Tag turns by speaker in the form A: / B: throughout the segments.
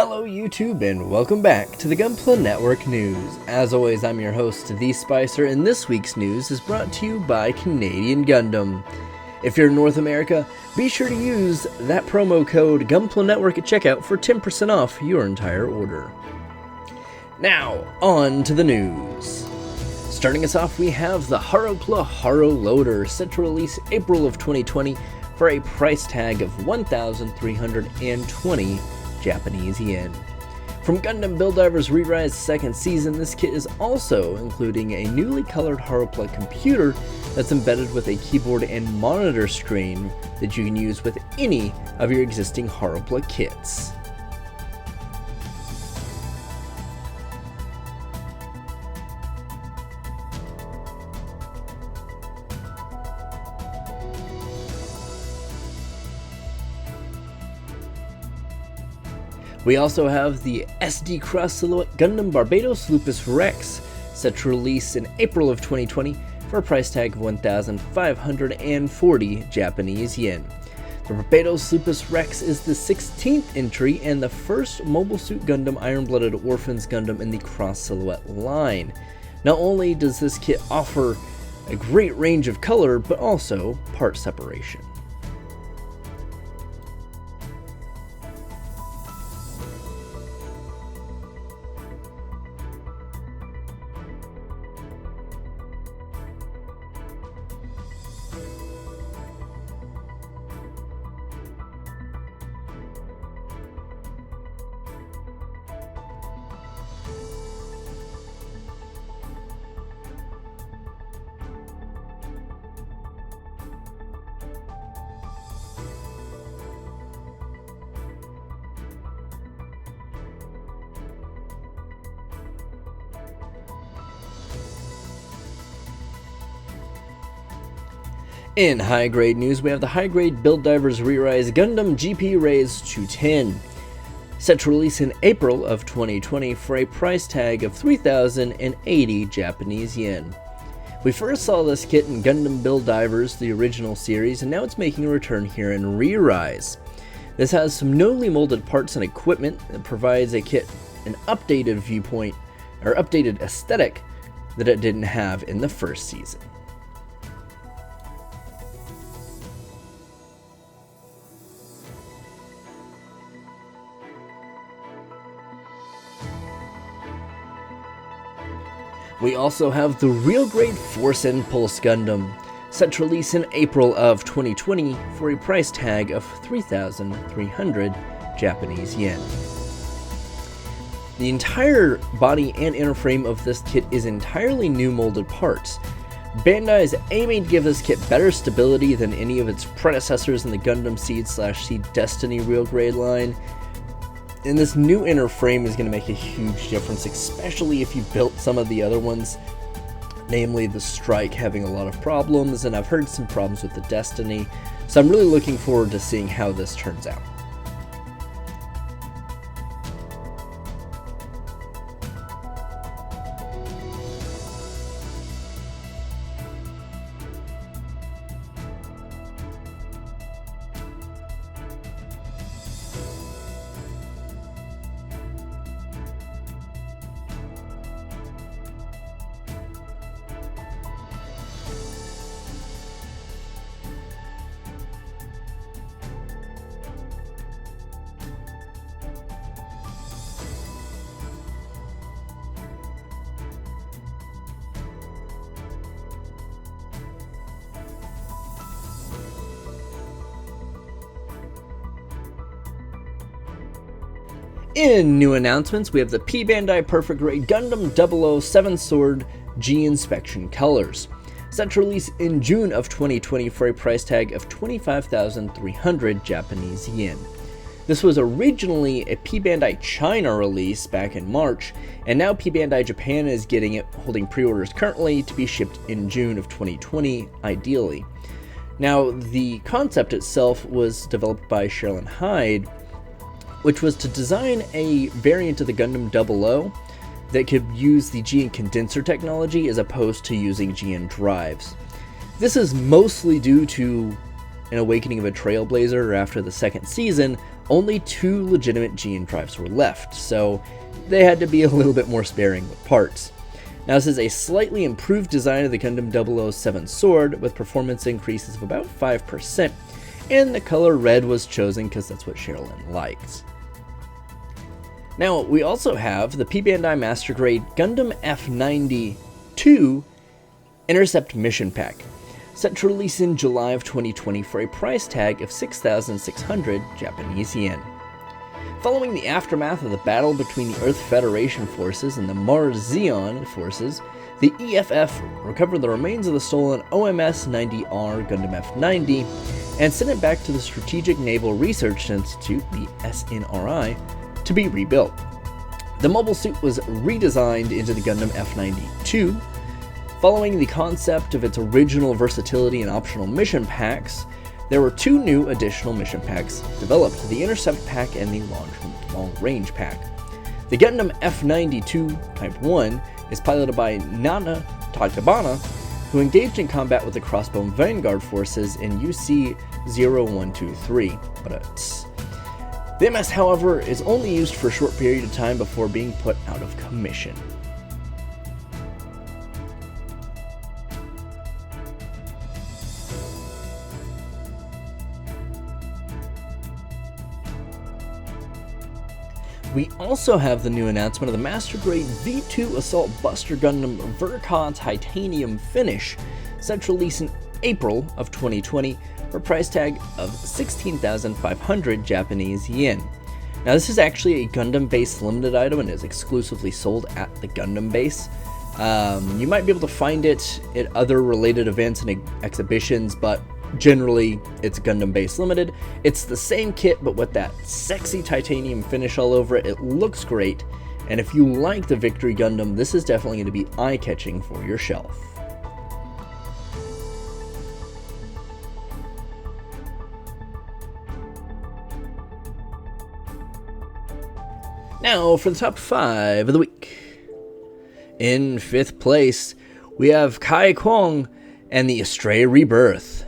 A: Hello YouTube and welcome back to the Gunpla Network News. As always, I'm your host, The Spicer, and this week's news is brought to you by Canadian Gundam. If you're in North America, be sure to use that promo code Gunpla Network at checkout for 10% off your entire order. Now, on to the news. Starting us off, we have the Haro loader set to release April of 2020 for a price tag of 1,320 Japanese yen. From Gundam Build Divers Re-Rise second season, this kit is also including a newly colored Haro computer that's embedded with a keyboard and monitor screen that you can use with any of your existing Haro kits. We also have the SD Cross Silhouette Gundam Barbatos Lupus Rex, set to release in April of 2020 for a price tag of 1,540 Japanese yen. The Barbatos Lupus Rex is the 16th entry and the first Mobile Suit Gundam Iron-Blooded Orphans Gundam in the Cross Silhouette line. Not only does this kit offer a great range of color, but also part separation. In high-grade news, we have the high-grade Build Divers Re-Rise Gundam GP Raise 210, set to release in April of 2020 for a price tag of 3,080 Japanese yen. We first saw this kit in Gundam Build Divers, the original series, and now it's making a return here in Re-Rise. This has some newly molded parts and equipment that provides a kit an updated viewpoint, or updated aesthetic, that it didn't have in the first season. We also have the Real Grade Force Impulse Gundam, set to release in April of 2020 for a price tag of 3,300 Japanese yen. The entire body and inner frame of this kit is entirely new molded parts. Bandai is aiming to give this kit better stability than any of its predecessors in the Gundam Seed/Seed Destiny Real Grade line. And this new inner frame is going to make a huge difference, especially if you built some of the other ones, namely the Strike having a lot of problems, and I've heard some problems with the Destiny, so I'm really looking forward to seeing how this turns out. In new announcements, we have the P-Bandai Perfect Grade Gundam 007 Sword G-Inspection Colors, set to release in June of 2020 for a price tag of 25,300 Japanese yen. This was originally a P-Bandai China release back in March, and now P-Bandai Japan is getting it, holding pre-orders currently to be shipped in June of 2020, ideally. Now, the concept itself was developed by Sherilyn Hyde, which was to design a variant of the Gundam 00 that could use the GN condenser technology as opposed to using GN drives. This is mostly due to an awakening of a trailblazer after the second season, only 2 legitimate gene drives were left, so they had to be a little bit more sparing with parts. Now, this is a slightly improved design of the Gundam 007 sword, with performance increases of about 5%, and the color red was chosen because that's what Sherilyn likes. Now, we also have the P-Bandai Master Grade Gundam F92 Intercept Mission Pack, set to release in July of 2020 for a price tag of 6,600 Japanese yen. Following the aftermath of the battle between the Earth Federation forces and the Mars Zeon forces, the EFF recovered the remains of the stolen OMS-90R Gundam F90 and sent it back to the Strategic Naval Research Institute, the SNRI, to be rebuilt. The mobile suit was redesigned into the Gundam F92. Following the concept of its original versatility and optional mission packs, there were 2 new additional mission packs developed, the Intercept Pack and the Long Range Pack. The Gundam F92 Type 1 is piloted by Nana Takabana, who engaged in combat with the Crossbone Vanguard forces in UC-0123. The MS, however, is only used for a short period of time before being put out of commission. We also have the new announcement of the Master Grade V2 Assault Buster Gundam Verka Titanium Finish, set to release in April of 2020 for a price tag of 16,500 Japanese yen. Now, this is actually a Gundam-based limited item and is exclusively sold at the Gundam base. You might be able to find it at other related events and exhibitions, but generally it's Gundam-based limited. It's the same kit, but with that sexy titanium finish all over it. It looks great, and if you like the Victory Gundam, this is definitely going to be eye-catching for your shelf. Now for the top 5 of the week. In 5th place, we have Kai Kwong and the Astray Rebirth.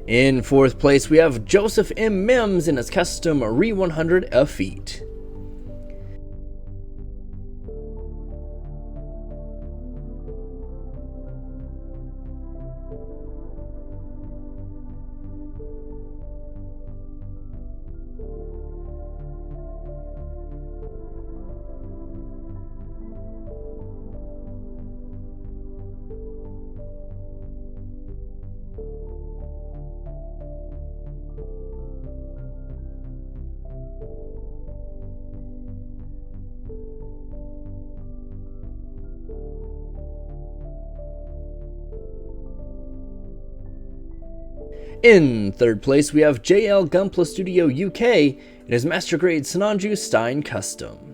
A: In 4th place, we have Joseph M. Mims in his custom Re 100 Effete. In 3rd place, we have JL Gunpla Studio UK and his Master Grade Sonanju Stein Custom.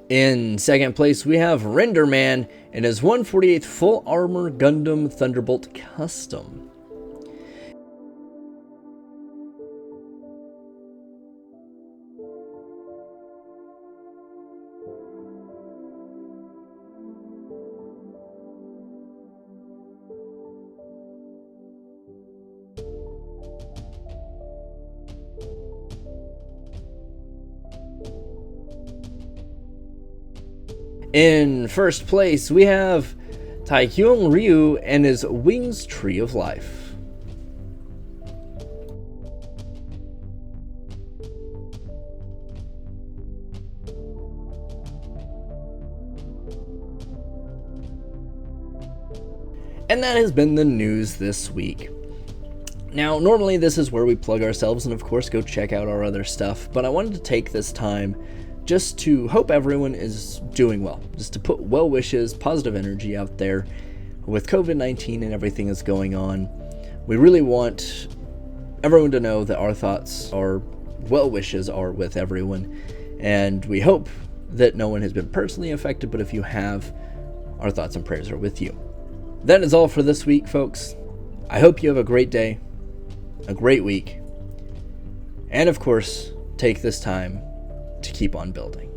A: In 2nd place, we have Renderman and his 148th Full Armor Gundam Thunderbolt Custom. In 1st place, we have Taikyung Ryu and his Wings Tree of Life. And that has been the news this week. Now, normally this is where we plug ourselves and of course go check out our other stuff, but I wanted to take this time just to hope everyone is doing well, just to put well wishes, positive energy out there with COVID-19 and everything that's going on. We really want everyone to know that our thoughts, our well wishes are with everyone, and we hope that no one has been personally affected, but if you have, our thoughts and prayers are with you. That is all for this week, folks. I hope you have a great day, a great week, and of course, take this time to keep on building.